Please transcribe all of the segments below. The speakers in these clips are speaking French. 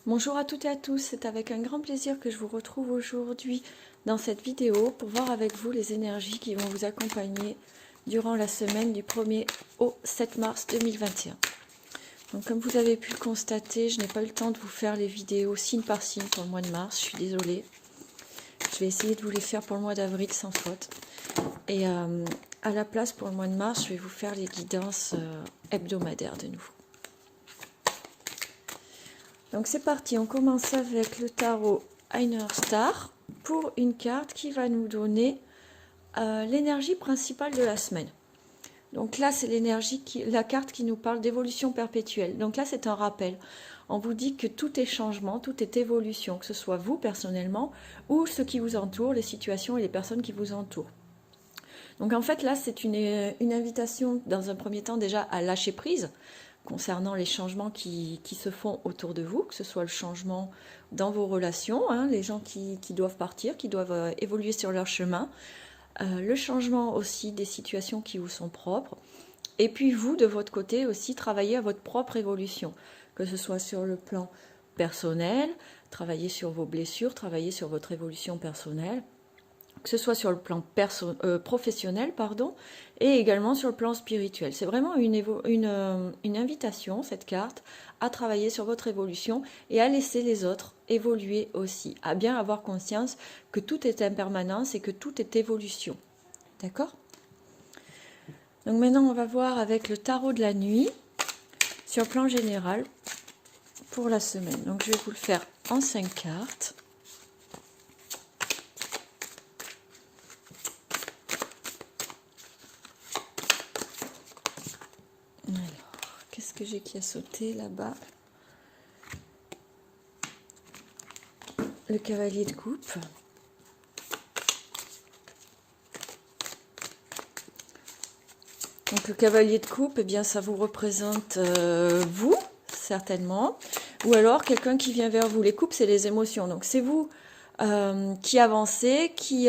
Bonjour à toutes et à tous, c'est avec un grand plaisir que je vous retrouve aujourd'hui dans cette vidéo pour voir avec vous les énergies qui vont vous accompagner durant la semaine du 1er au 7 mars 2021. Donc comme vous avez pu le constater, je n'ai pas eu le temps de vous faire les vidéos signe par signe pour le mois de mars, je suis désolée. Je vais essayer de vous les faire pour le mois d'avril sans faute. Et à la place pour le mois de mars, je vais vous faire les guidances hebdomadaires de nouveau. Donc c'est parti, on commence avec le tarot Einer Star pour une carte qui va nous donner l'énergie principale de la semaine. Donc là c'est la carte qui nous parle d'évolution perpétuelle. Donc là c'est un rappel. On vous dit que tout est changement, tout est évolution, que ce soit vous personnellement ou ceux qui vous entourent, les situations et les personnes qui vous entourent. Donc en fait là c'est une invitation dans un premier temps déjà à lâcher prise concernant les changements qui se font autour de vous, que ce soit le changement dans vos relations, hein, les gens qui doivent partir, qui doivent évoluer sur leur chemin, le changement aussi des situations qui vous sont propres, et puis vous, de votre côté aussi, travailler à votre propre évolution, que ce soit sur le plan personnel, travailler sur vos blessures, travailler sur votre évolution personnelle, que ce soit sur le plan professionnel, et également sur le plan spirituel. C'est vraiment une invitation, cette carte, à travailler sur votre évolution et à laisser les autres évoluer aussi, à bien avoir conscience que tout est impermanence et que tout est évolution. D'accord ? Donc maintenant, on va voir avec le tarot de la nuit, sur le plan général, pour la semaine. Donc je vais vous le faire en 5 cartes. Qu'est-ce que j'ai qui a sauté là-bas? Le cavalier de coupe. Donc le cavalier de coupe, eh bien ça vous représente vous, certainement, ou alors quelqu'un qui vient vers vous. Les coupes, c'est les émotions. Donc c'est vous qui avancez, qui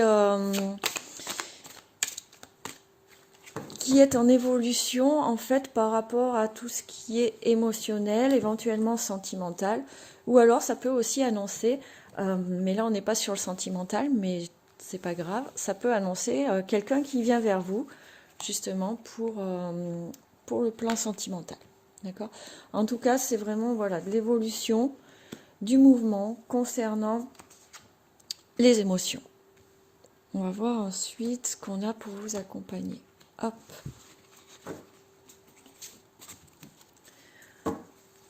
est en évolution en fait par rapport à tout ce qui est émotionnel, éventuellement sentimental, ou alors ça peut aussi annoncer, mais là on n'est pas sur le sentimental, mais c'est pas grave, ça peut annoncer quelqu'un qui vient vers vous justement pour le plan sentimental, d'accord. En tout cas c'est vraiment voilà de l'évolution du mouvement concernant les émotions. On va voir ensuite ce qu'on a pour vous accompagner. Hop.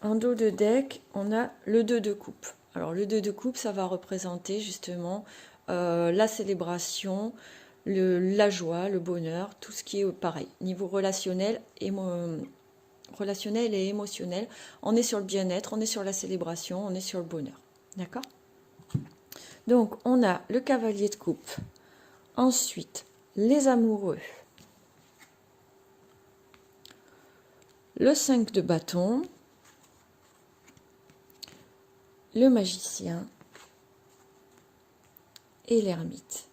En dos de deck, on a le 2 de coupe. Alors le 2 de coupe, ça va représenter justement la célébration, la joie, le bonheur, tout ce qui est pareil. Niveau relationnel et émotionnel, on est sur le bien-être, on est sur la célébration, on est sur le bonheur. D'accord ? Donc on a le cavalier de coupe. Ensuite, les amoureux. Le 5 de bâton, le magicien et l'ermite.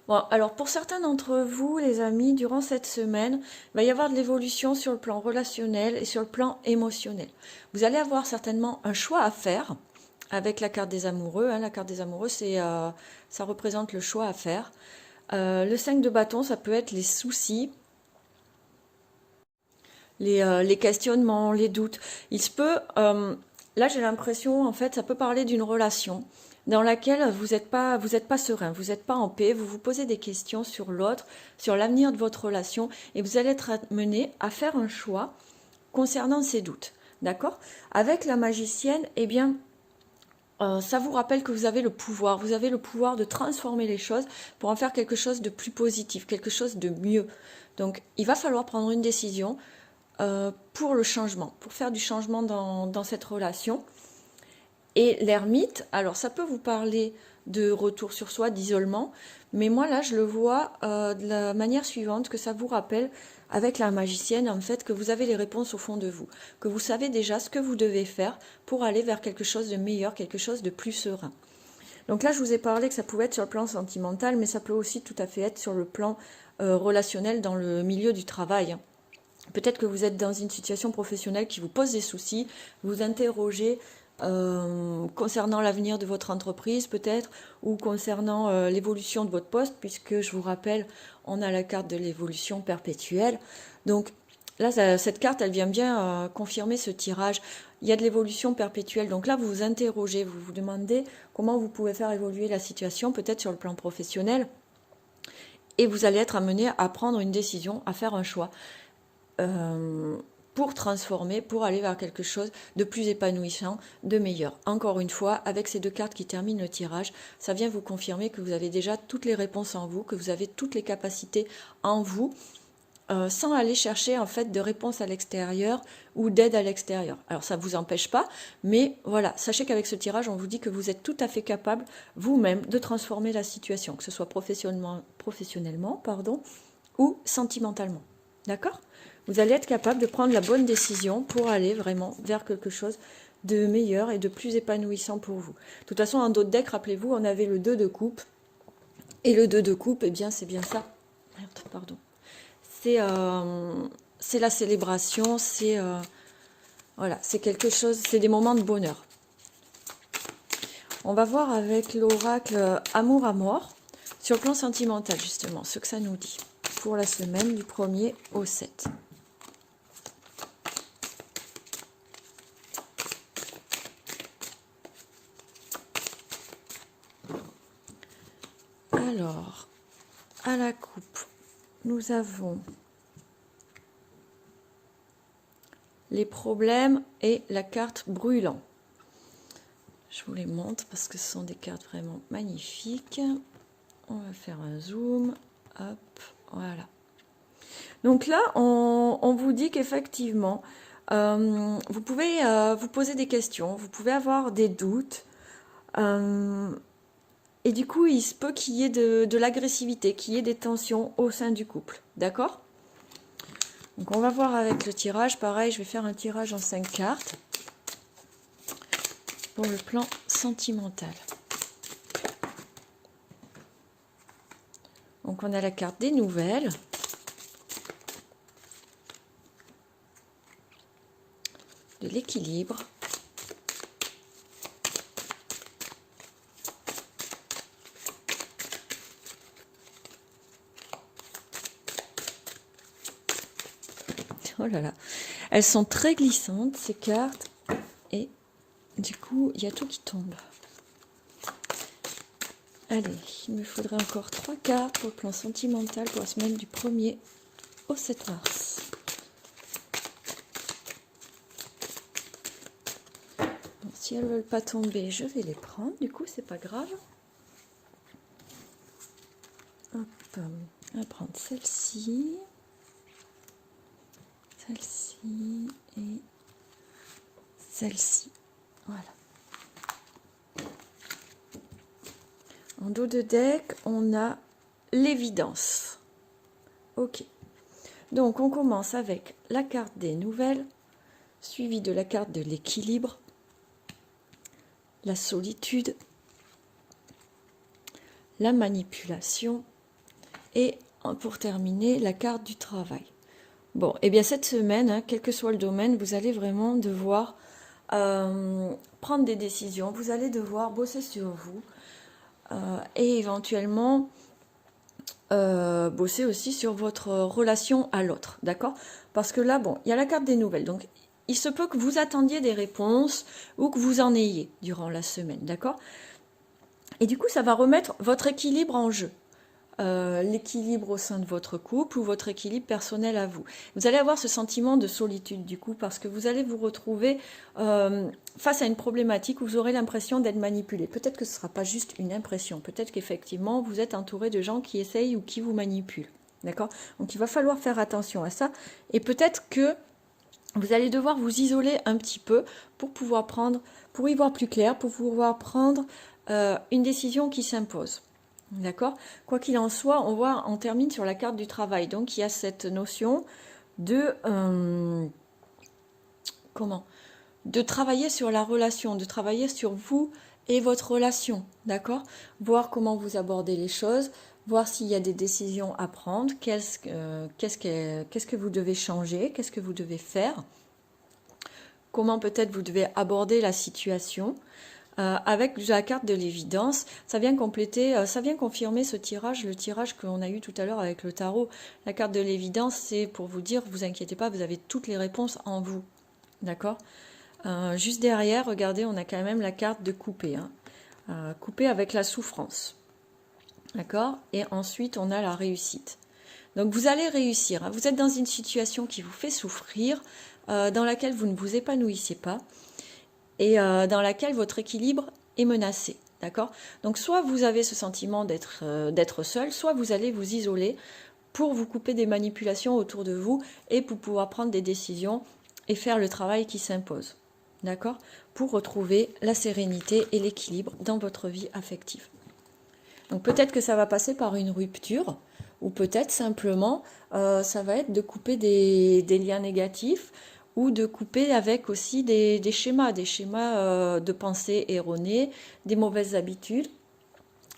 Bon, alors pour certains d'entre vous, les amis, durant cette semaine, il va y avoir de l'évolution sur le plan relationnel et sur le plan émotionnel. Vous allez avoir certainement un choix à faire avec la carte des amoureux. Hein. La carte des amoureux, ça représente le choix à faire. Le 5 de bâton, ça peut être les soucis, les questionnements, les doutes. Il se peut, là j'ai l'impression, en fait, ça peut parler d'une relation dans laquelle vous n'êtes pas serein, vous n'êtes pas en paix, vous vous posez des questions sur l'autre, sur l'avenir de votre relation, et vous allez être amené à faire un choix concernant ces doutes. D'accord ? Avec la magicienne, eh bien, ça vous rappelle que vous avez le pouvoir de transformer les choses pour en faire quelque chose de plus positif, quelque chose de mieux. Donc il va falloir prendre une décision pour le changement, pour faire du changement dans cette relation. Et l'ermite, alors ça peut vous parler de retour sur soi, d'isolement, mais moi là je le vois de la manière suivante, que ça vous rappelle avec la magicienne en fait que vous avez les réponses au fond de vous, que vous savez déjà ce que vous devez faire pour aller vers quelque chose de meilleur, quelque chose de plus serein. Donc là je vous ai parlé que ça pouvait être sur le plan sentimental, mais ça peut aussi tout à fait être sur le plan relationnel dans le milieu du travail. Peut-être que vous êtes dans une situation professionnelle qui vous pose des soucis, vous interrogez concernant l'avenir de votre entreprise peut-être, ou concernant l'évolution de votre poste, puisque je vous rappelle, on a la carte de l'évolution perpétuelle. Donc là, cette carte, elle vient bien confirmer ce tirage. Il y a de l'évolution perpétuelle. Donc là, vous vous interrogez, vous vous demandez comment vous pouvez faire évoluer la situation, peut-être sur le plan professionnel, et vous allez être amené à prendre une décision, à faire un choix. Pour transformer, pour aller vers quelque chose de plus épanouissant, de meilleur. Encore une fois, avec ces deux cartes qui terminent le tirage, ça vient vous confirmer que vous avez déjà toutes les réponses en vous, que vous avez toutes les capacités en vous, sans aller chercher en fait de réponses à l'extérieur ou d'aide à l'extérieur. Alors ça ne vous empêche pas, mais voilà, sachez qu'avec ce tirage, on vous dit que vous êtes tout à fait capable vous-même de transformer la situation, que ce soit professionnellement ou sentimentalement. D'accord ? Vous allez être capable de prendre la bonne décision pour aller vraiment vers quelque chose de meilleur et de plus épanouissant pour vous. De toute façon, en d'autres decks, rappelez-vous, on avait le 2 de coupe. Et le 2 de coupe, eh bien, c'est bien ça. Merde, pardon. C'est la célébration, voilà, c'est quelque chose, c'est des moments de bonheur. On va voir avec l'oracle Amour à mort, sur le plan sentimental, justement, ce que ça nous dit pour la semaine du 1er au 7. Alors, à la coupe, nous avons les problèmes et la carte brûlant. Je vous les montre parce que ce sont des cartes vraiment magnifiques. On va faire un zoom. Hop, voilà. Donc là, on vous dit qu'effectivement, vous pouvez vous poser des questions, vous pouvez avoir des doutes. Et du coup, il se peut qu'il y ait de l'agressivité, qu'il y ait des tensions au sein du couple. D'accord ? Donc on va voir avec le tirage. Pareil, je vais faire un tirage en 5 cartes pour le plan sentimental. Donc on a la carte des nouvelles. De l'équilibre. Oh là là, elles sont très glissantes ces cartes et du coup il y a tout qui tombe. Allez, il me faudrait encore 3 cartes pour le plan sentimental pour la semaine du 1er au 7 mars. Bon, si elles ne veulent pas tomber, je vais les prendre, du coup c'est pas grave. Hop, on va prendre celle-ci. Celle-ci et celle-ci. Voilà. En dos de deck, on a l'évidence. Ok. Donc, on commence avec la carte des nouvelles, suivie de la carte de l'équilibre, la solitude, la manipulation et, pour terminer, la carte du travail. Bon, et bien cette semaine, hein, quel que soit le domaine, vous allez vraiment devoir prendre des décisions. Vous allez devoir bosser sur vous et éventuellement bosser aussi sur votre relation à l'autre, d'accord? Parce que là, bon, il y a la carte des nouvelles. Donc, il se peut que vous attendiez des réponses ou que vous en ayez durant la semaine, d'accord? Et du coup, ça va remettre votre équilibre en jeu. L'équilibre au sein de votre couple ou votre équilibre personnel à vous. Vous allez avoir ce sentiment de solitude du coup parce que vous allez vous retrouver face à une problématique où vous aurez l'impression d'être manipulé. Peut-être que ce ne sera pas juste une impression, peut-être qu'effectivement vous êtes entouré de gens qui essayent ou qui vous manipulent. D'accord ? Donc il va falloir faire attention à ça et peut-être que vous allez devoir vous isoler un petit peu pour y voir plus clair, pour pouvoir prendre une décision qui s'impose. D'accord ? Quoi qu'il en soit, on termine sur la carte du travail. Donc, il y a cette notion de travailler sur la relation, de travailler sur vous et votre relation. D'accord ? Voir comment vous abordez les choses, voir s'il y a des décisions à prendre, qu'est-ce que vous devez changer, qu'est-ce que vous devez faire, comment peut-être vous devez aborder la situation. Avec la carte de l'évidence, ça vient compléter, ça vient confirmer ce tirage, le tirage qu'on a eu tout à l'heure avec le tarot. La carte de l'évidence, c'est pour vous dire, vous inquiétez pas, vous avez toutes les réponses en vous. D'accord? Juste derrière, regardez, on a quand même la carte de couper. Hein. Couper avec la souffrance. D'accord? Et ensuite, on a la réussite. Donc, vous allez réussir. Hein. Vous êtes dans une situation qui vous fait souffrir, dans laquelle vous ne vous épanouissez pas, et dans laquelle votre équilibre est menacé. D'accord? Donc, soit vous avez ce sentiment d'être seul, soit vous allez vous isoler pour vous couper des manipulations autour de vous et pour pouvoir prendre des décisions et faire le travail qui s'impose. D'accord? Pour retrouver la sérénité et l'équilibre dans votre vie affective. Donc peut-être que ça va passer par une rupture, ou peut-être simplement ça va être de couper des liens négatifs, ou de couper avec aussi des schémas de pensée erronés, des mauvaises habitudes.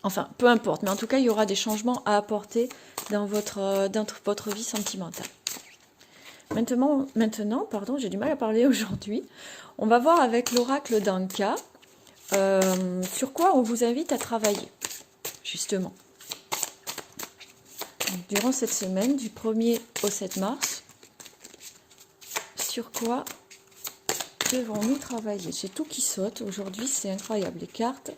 Enfin, peu importe, mais en tout cas, il y aura des changements à apporter dans votre vie sentimentale. Maintenant, j'ai du mal à parler aujourd'hui. On va voir avec l'oracle d'Anka sur quoi on vous invite à travailler, justement. Donc, durant cette semaine, du 1er au 7 mars, sur quoi devons-nous travailler? J'ai tout qui saute. Aujourd'hui, c'est incroyable, les cartes.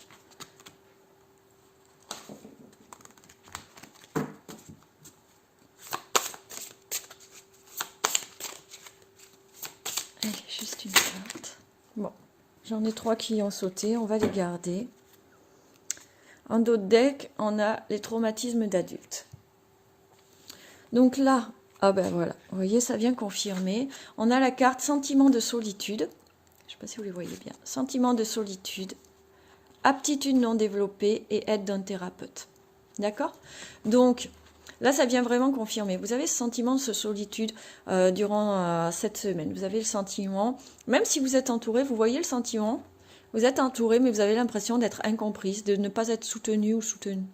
Allez, juste une carte. Bon, j'en ai 3 qui ont sauté, on va les garder. En dos de deck, on a les traumatismes d'adultes. Donc là, ah ben voilà, vous voyez, ça vient confirmer. On a la carte sentiment de solitude. Je ne sais pas si vous les voyez bien. Sentiment de solitude, aptitude non développée et aide d'un thérapeute. D'accord? Donc, là, ça vient vraiment confirmer. Vous avez ce sentiment de solitude durant cette semaine. Vous avez le sentiment, même si vous êtes entouré, vous voyez le sentiment, vous êtes entouré, mais vous avez l'impression d'être incomprise, de ne pas être soutenu ou soutenue.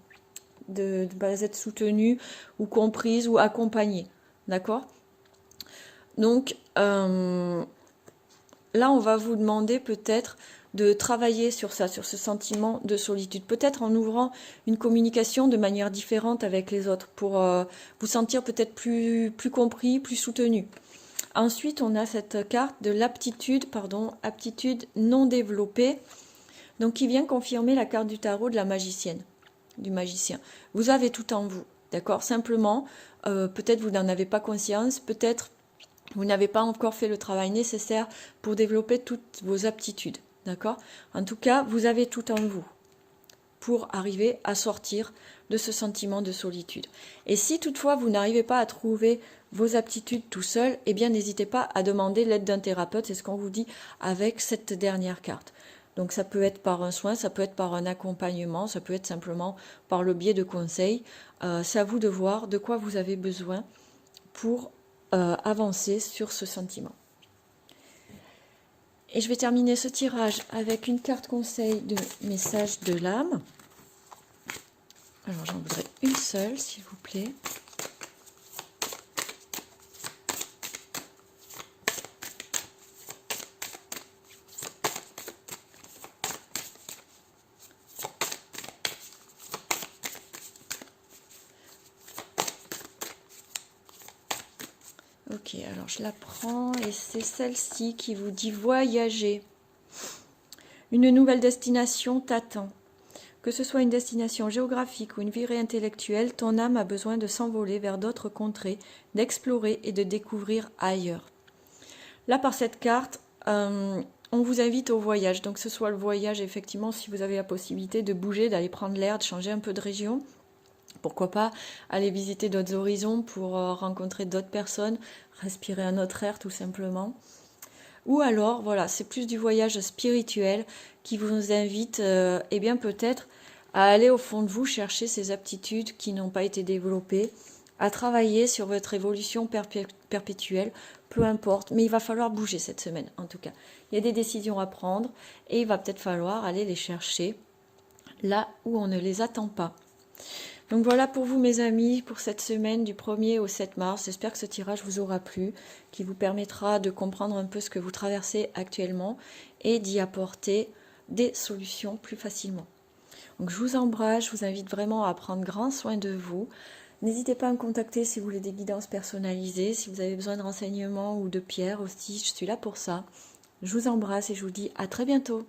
De ne pas être soutenue ou comprise ou accompagnée. D'accord? Donc, là, on va vous demander peut-être de travailler sur ça, sur ce sentiment de solitude. Peut-être en ouvrant une communication de manière différente avec les autres pour vous sentir peut-être plus compris, plus soutenu. Ensuite, on a cette carte de l'aptitude, aptitude non développée, donc qui vient confirmer la carte du tarot de la magicienne, du magicien. Vous avez tout en vous, d'accord? Simplement, peut-être vous n'en avez pas conscience, peut-être vous n'avez pas encore fait le travail nécessaire pour développer toutes vos aptitudes, d'accord? En tout cas, vous avez tout en vous pour arriver à sortir de ce sentiment de solitude. Et si toutefois vous n'arrivez pas à trouver vos aptitudes tout seul, eh bien n'hésitez pas à demander l'aide d'un thérapeute, c'est ce qu'on vous dit avec cette dernière carte. Donc ça peut être par un soin, ça peut être par un accompagnement, ça peut être simplement par le biais de conseils. C'est à vous de voir de quoi vous avez besoin pour avancer sur ce sentiment. Et je vais terminer ce tirage avec une carte conseil de message de l'âme. Alors j'en voudrais une seule, s'il vous plaît. Ok, alors je la prends et c'est celle-ci qui vous dit voyager. Une nouvelle destination t'attend. Que ce soit une destination géographique ou une virée intellectuelle, ton âme a besoin de s'envoler vers d'autres contrées, d'explorer et de découvrir ailleurs. Là, par cette carte, on vous invite au voyage. Donc, que ce soit le voyage, effectivement, si vous avez la possibilité de bouger, d'aller prendre l'air, de changer un peu de région. Pourquoi pas aller visiter d'autres horizons pour rencontrer d'autres personnes, respirer un autre air tout simplement. Ou alors, voilà, c'est plus du voyage spirituel qui vous invite, eh bien peut-être, à aller au fond de vous chercher ces aptitudes qui n'ont pas été développées, à travailler sur votre évolution perpétuelle, peu importe. Mais il va falloir bouger cette semaine, en tout cas. Il y a des décisions à prendre et il va peut-être falloir aller les chercher là où on ne les attend pas. Donc voilà pour vous mes amis, pour cette semaine du 1er au 7 mars. J'espère que ce tirage vous aura plu, qui vous permettra de comprendre un peu ce que vous traversez actuellement et d'y apporter des solutions plus facilement. Donc je vous embrasse, je vous invite vraiment à prendre grand soin de vous. N'hésitez pas à me contacter si vous voulez des guidances personnalisées, si vous avez besoin de renseignements ou de pierres aussi, je suis là pour ça. Je vous embrasse et je vous dis à très bientôt.